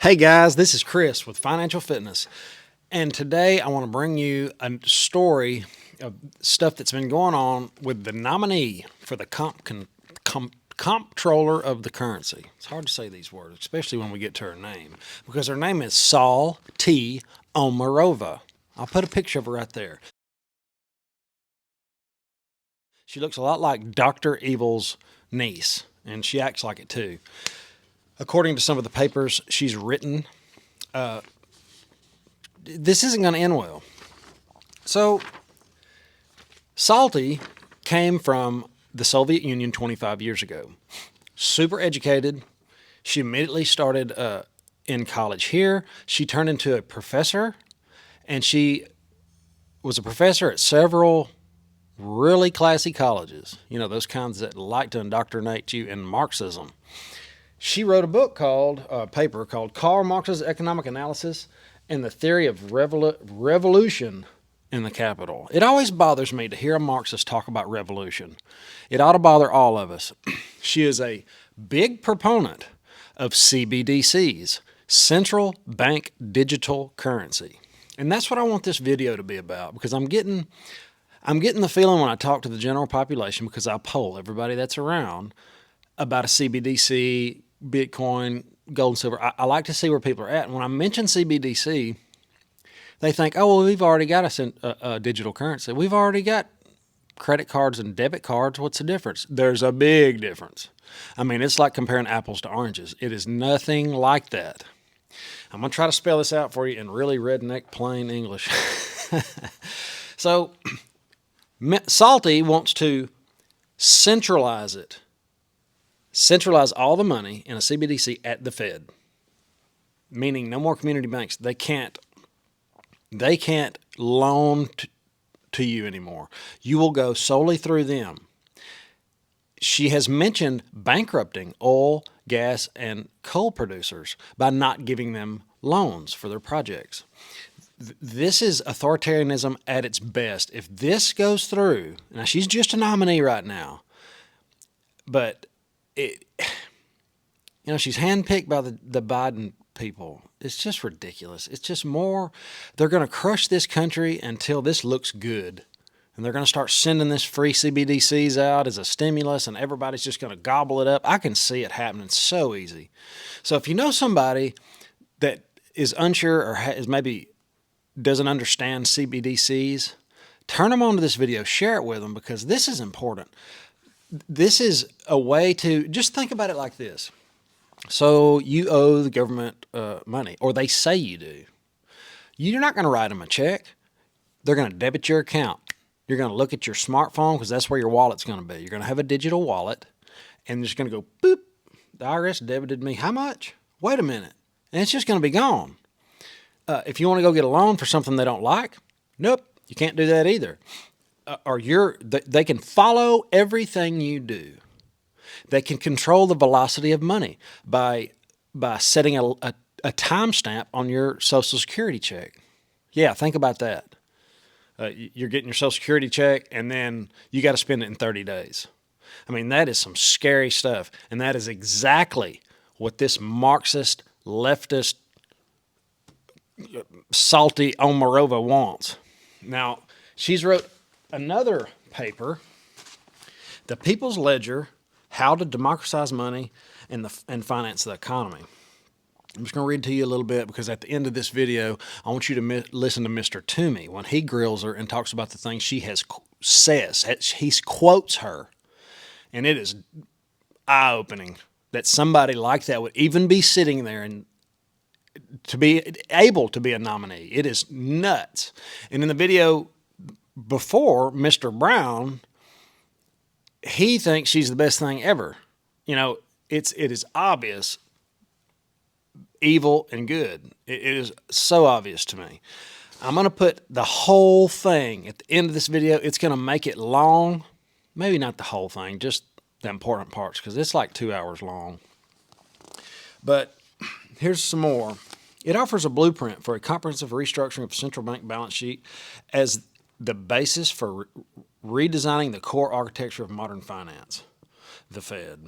Hey guys, this is Chris with Financial Fitness, and today I want to bring you a story of stuff that's been going on with the nominee for the comptroller of the currency. It's hard to say these words, especially when we get to her name, because her name is Saule T. Omarova. I'll put a picture of her right there. She looks a lot like Dr. Evil's niece, and she acts like it too. According to some of the papers she's written, this isn't going to end well. So, Salty came from the Soviet Union 25 years ago. Super educated. She immediately started in college here. She turned into a professor, and she was a professor at several really classy colleges. You know, those kinds that like to indoctrinate you in Marxism. She wrote a paper called Karl Marx's Economic Analysis and the Theory of Revolution in the Capital. It always bothers me to hear a Marxist talk about revolution. It ought to bother all of us. She is a big proponent of CBDCs, Central Bank Digital Currency. And that's what I want this video to be about, because I'm getting the feeling when I talk to the general population, because I poll everybody that's around about a CBDC, Bitcoin, gold and silver. I like to see where people are at. And when I mention CBDC, they think, oh, well, we've already got a digital currency. We've already got credit cards and debit cards. What's the difference? There's a big difference. I mean, it's like comparing apples to oranges. It is nothing like that. I'm going to try to spell this out for you in really redneck plain English. So, Salty wants to centralize it. Centralize all the money in a CBDC at the Fed, meaning no more community banks. They can't loan to you anymore. You will go solely through them. She has mentioned bankrupting oil, gas, and coal producers by not giving them loans for their projects. This is authoritarianism at its best. If this goes through, now she's just a nominee right now, but she's handpicked by the Biden people. It's just ridiculous. It's just more. They're going to crush this country until this looks good. And they're going to start sending this free CBDCs out as a stimulus, and everybody's just going to gobble it up. I can see it happening so easy. So if you know somebody that is unsure or maybe doesn't understand CBDCs, turn them on to this video. Share it with them, because this is important. This is a way to just think about it like this. So you owe the government money, or they say you do. You're not going to write them a check. They're going to debit your account. You're going to look at your smartphone, because that's where your wallet's going to be. You're going to have a digital wallet, and it's going to go, boop, the IRS debited me how much? Wait a minute. And it's just going to be gone. If you want to go get a loan for something they don't like, nope, you can't do that either. They can follow everything you do. They can control the velocity of money by setting a timestamp on your Social Security check. Yeah, think about that. You're getting your Social Security check, and then you got to spend it in 30 days. I mean, that is some scary stuff, and that is exactly what this Marxist, leftist, Salty Omarova wants. Now, she's wrote another paper, The People's Ledger, How to Democratize Money and Finance the Economy. I'm just going to read to you a little bit, because at the end of this video, I want you to listen to Mr. Toomey when he grills her and talks about the things she says. He quotes her, and it is eye-opening that somebody like that would even be sitting there and to be able to be a nominee. It is nuts. And in the video before, Mr. Brown, he thinks she's the best thing ever. You know, it is obvious evil and good. It is so obvious to me. I'm going to put the whole thing at the end of this video. It's going to make it long. Maybe not the whole thing, just the important parts, because it's like 2 hours long. But here's some more. It offers a blueprint for a comprehensive restructuring of central bank balance sheet as the basis for redesigning the core architecture of modern finance, the Fed.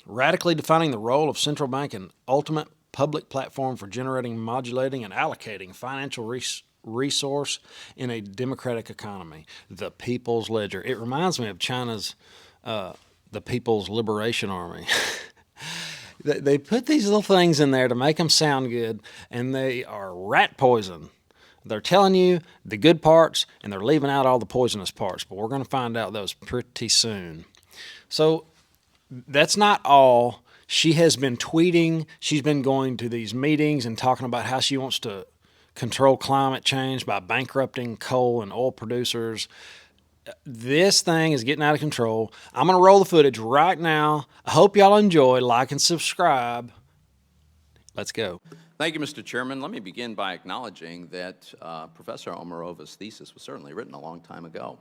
Radically defining the role of central bank and ultimate public platform for generating, modulating, and allocating financial resource in a democratic economy. The People's Ledger. It reminds me of China's the People's Liberation Army. They put these little things in there to make them sound good, and they are rat poison. They're telling you the good parts, and they're leaving out all the poisonous parts, but we're going to find out those pretty soon. So that's not all. She has been tweeting. She's been going to these meetings and talking about how she wants to control climate change by bankrupting coal and oil producers. This thing is getting out of control. I'm going to roll the footage right now. I hope y'all enjoy. Like and subscribe. Let's go. Thank you, Mr. Chairman. Let me begin by acknowledging that Professor Omarova's thesis was certainly written a long time ago.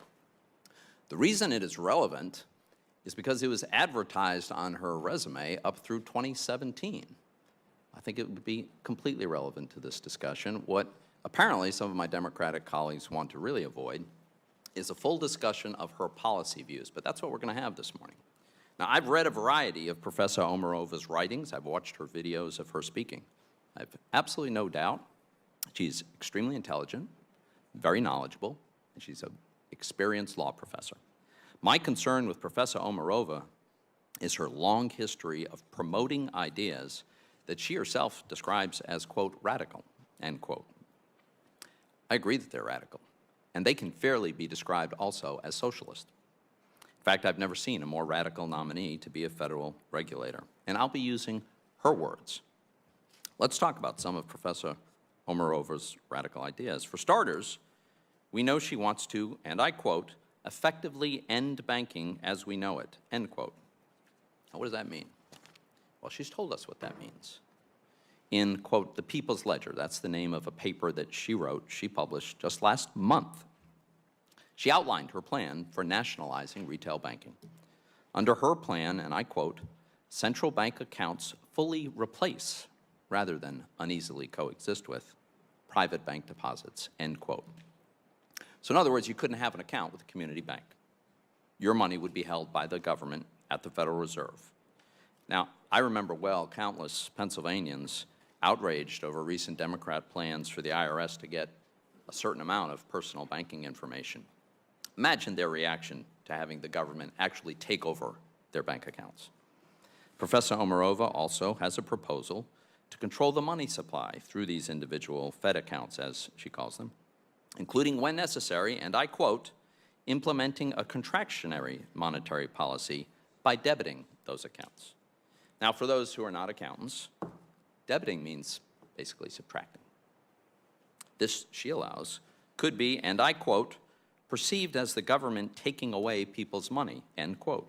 The reason it is relevant is because it was advertised on her resume up through 2017. I think it would be completely relevant to this discussion. What apparently some of my Democratic colleagues want to really avoid is a full discussion of her policy views, but that's what we're going to have this morning. Now, I've read a variety of Professor Omarova's writings. I've watched her videos of her speaking. I have absolutely no doubt she's extremely intelligent, very knowledgeable, and she's an experienced law professor. My concern with Professor Omarova is her long history of promoting ideas that she herself describes as, quote, radical, end quote. I agree that they're radical, and they can fairly be described also as socialist. In fact, I've never seen a more radical nominee to be a federal regulator, and I'll be using her words. Let's talk about some of Professor Omarova's radical ideas. For starters, we know she wants to, and I quote, effectively end banking as we know it, end quote. Now, what does that mean? Well, she's told us what that means. In, quote, the People's Ledger, that's the name of a paper that she wrote, she published just last month. She outlined her plan for nationalizing retail banking. Under her plan, and I quote, central bank accounts fully replace, rather than uneasily coexist with, private bank deposits, end quote. So in other words, you couldn't have an account with a community bank. Your money would be held by the government at the Federal Reserve. Now, I remember well countless Pennsylvanians outraged over recent Democrat plans for the IRS to get a certain amount of personal banking information. Imagine their reaction to having the government actually take over their bank accounts. Professor Omarova also has a proposal to control the money supply through these individual Fed accounts, as she calls them, including when necessary, and I quote, implementing a contractionary monetary policy by debiting those accounts. Now, for those who are not accountants, debiting means basically subtracting. This, she allows, could be, and I quote, perceived as the government taking away people's money, end quote.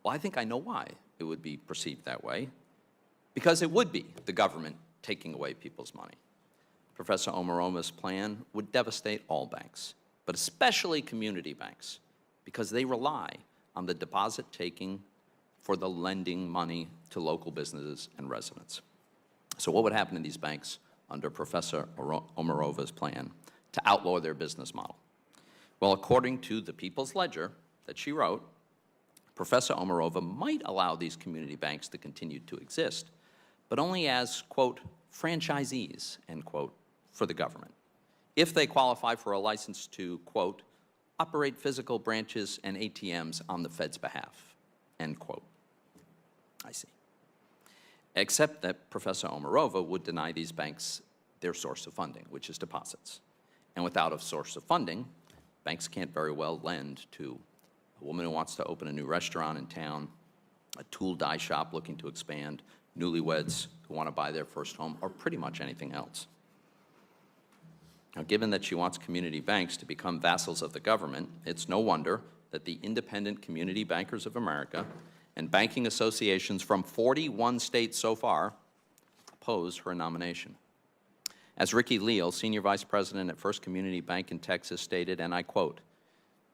Well, I think I know why it would be perceived that way. Because it would be the government taking away people's money. Professor Omarova's plan would devastate all banks, but especially community banks, because they rely on the deposit taking for the lending money to local businesses and residents. So what would happen in these banks under Professor Omarova's plan to outlaw their business model? Well, according to the People's Ledger that she wrote, Professor Omarova might allow these community banks to continue to exist, but only as, quote, franchisees, end quote, for the government, if they qualify for a license to, quote, operate physical branches and ATMs on the Fed's behalf, end quote. I see. Except that Professor Omarova would deny these banks their source of funding, which is deposits. And without a source of funding, banks can't very well lend to a woman who wants to open a new restaurant in town, a tool dye shop looking to expand, newlyweds who want to buy their first home, or pretty much anything else. Now, given that she wants community banks to become vassals of the government, it's no wonder that the Independent Community Bankers of America and banking associations from 41 states so far oppose her nomination. As Ricky Leal, Senior Vice President at First Community Bank in Texas, stated, and I quote,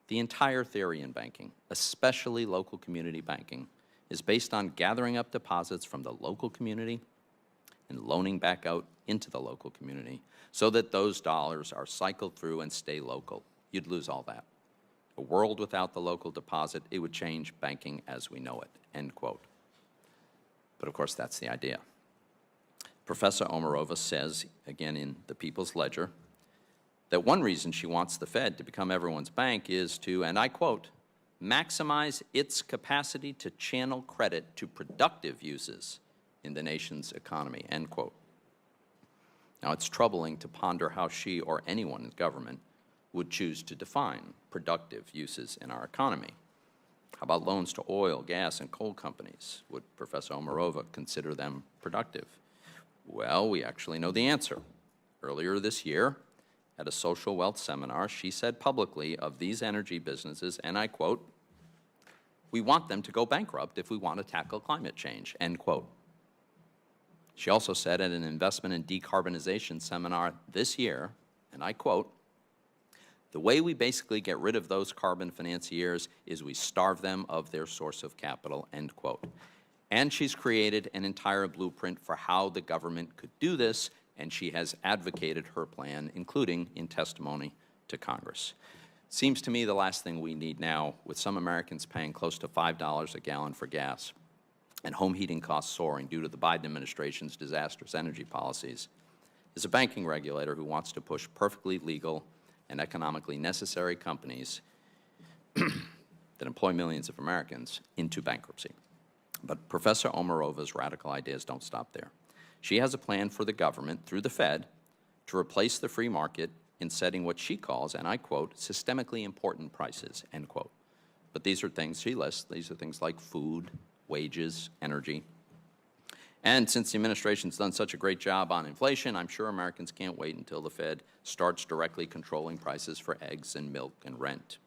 the entire theory in banking, especially local community banking, is based on gathering up deposits from the local community and loaning back out into the local community so that those dollars are cycled through and stay local. You'd lose all that. A world without the local deposit, it would change banking as we know it, end quote. But of course, that's the idea. Professor Omarova says, again in the People's Ledger, that one reason she wants the Fed to become everyone's bank is to, and I quote, maximize its capacity to channel credit to productive uses in the nation's economy, end quote. Now, it's troubling to ponder how she or anyone in government would choose to define productive uses in our economy. How about loans to oil, gas, and coal companies? Would Professor Omarova consider them productive? Well, we actually know the answer. Earlier this year, at a social wealth seminar, she said publicly of these energy businesses, and I quote, "We want them to go bankrupt if we want to tackle climate change," end quote. She also said at an investment in decarbonization seminar this year, and I quote, "The way we basically get rid of those carbon financiers is we starve them of their source of capital," end quote. And she's created an entire blueprint for how the government could do this, and she has advocated her plan, including in testimony to Congress. Seems to me the last thing we need now, with some Americans paying close to $5 a gallon for gas and home heating costs soaring due to the Biden administration's disastrous energy policies, is a banking regulator who wants to push perfectly legal and economically necessary companies that employ millions of Americans into bankruptcy. But Professor Omarova's radical ideas don't stop there. She has a plan for the government, through the Fed, to replace the free market in setting what she calls, and I quote, systemically important prices, end quote. But these are things she lists. These are things like food, wages, energy. And since the administration's done such a great job on inflation, I'm sure Americans can't wait until the Fed starts directly controlling prices for eggs and milk and rent.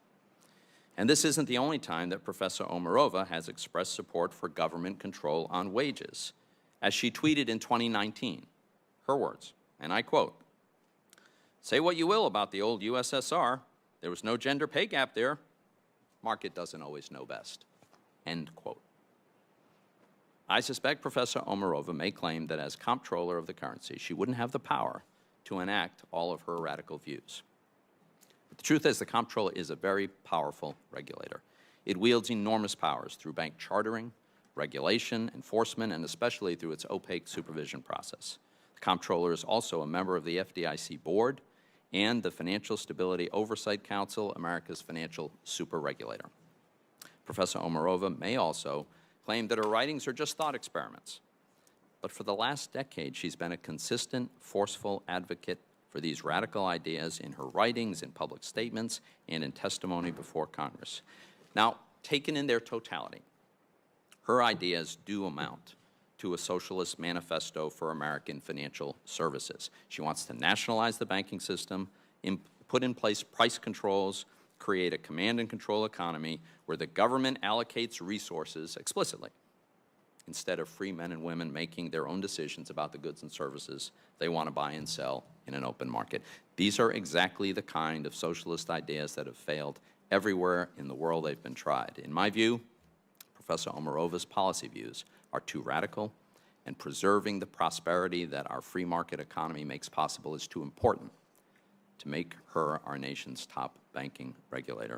And this isn't the only time that Professor Omarova has expressed support for government control on wages. As she tweeted in 2019, her words, and I quote, "Say what you will about the old USSR, there was no gender pay gap there. Market doesn't always know best," end quote. I suspect Professor Omarova may claim that as comptroller of the currency, she wouldn't have the power to enact all of her radical views. But the truth is, the comptroller is a very powerful regulator. It wields enormous powers through bank chartering, regulation, enforcement, and especially through its opaque supervision process. The comptroller is also a member of the FDIC board and the Financial Stability Oversight Council, America's financial superregulator. Professor Omarova may also claim that her writings are just thought experiments. But for the last decade, she's been a consistent, forceful advocate for these radical ideas in her writings, in public statements, and in testimony before Congress. Now, taken in their totality, her ideas do amount to a socialist manifesto for American financial services. She wants to nationalize the banking system, put in place price controls, create a command and control economy where the government allocates resources explicitly, instead of free men and women making their own decisions about the goods and services they want to buy and sell in an open market. These are exactly the kind of socialist ideas that have failed everywhere in the world they've been tried. In my view, Professor Omarova's policy views are too radical, and preserving the prosperity that our free market economy makes possible is too important to make her our nation's top banking regulator.